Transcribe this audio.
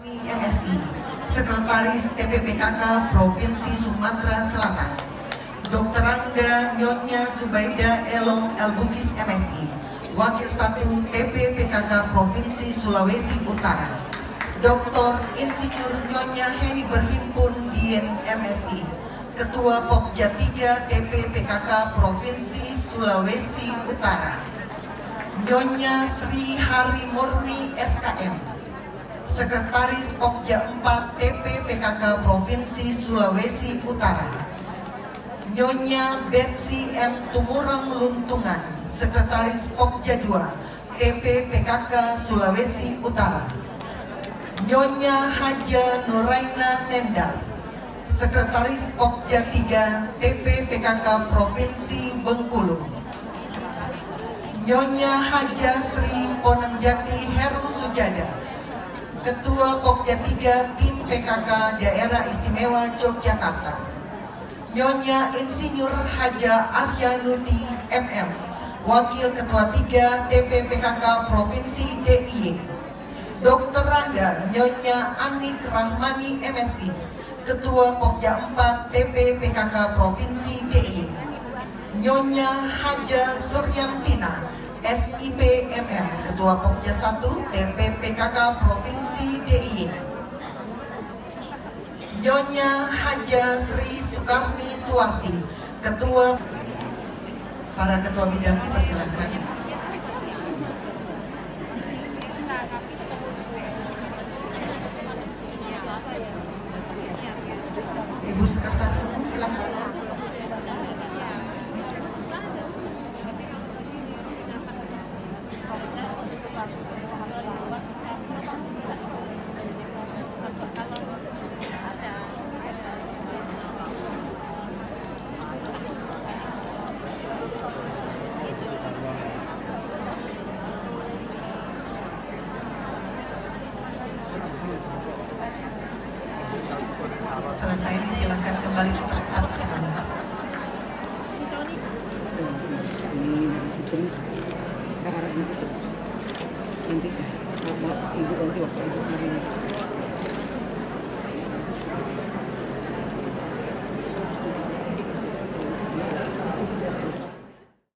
MSI, Sekretaris TPPKK Provinsi Sumatera Selatan, Dr. Anda Nyonya Subaida Elong Elbukis MSI, Wakil 1 TPPKK Provinsi Sulawesi Utara, Dr. Insinyur Nyonya Heni Berhimpun Dien MSI, Ketua Pokja 3 TPPKK Provinsi Sulawesi Utara, Nyonya Sri Hari Murni SKM, Sekretaris Pokja 4 TPPKK Provinsi Sulawesi Utara, Nyonya Betsy M. Tumurang Luntungan, Sekretaris Pokja 2 TPPKK Sulawesi Utara, Nyonya Haja Nuraina Nendar, Sekretaris Pokja 3 TPPKK Provinsi Bengkulu, Nyonya Haja Sri Ponangjati Heru Sujada, Ketua Pokja 3 Tim PKK Daerah Istimewa Yogyakarta, Nyonya Insinyur Haja Asya Nuti MM, Wakil Ketua 3 TPPKK Provinsi DIY, Dr. Randa Nyonya Anik Rahmani MSI, Ketua Pokja 4 TPPKK Provinsi DIY, Nyonya Haja Suryantina SIP MM, Ketua Pokja 1 TPPKK Provinsi DIY, Nyonya Haja Sri Sukarni Suwarti, Ketua. Para Ketua Bidang dipersilakan. Ibu Sekretaris Umum silakan. Selesai disilakan kembali ke tempat semuanya. Nanti ibu nanti waktu ibu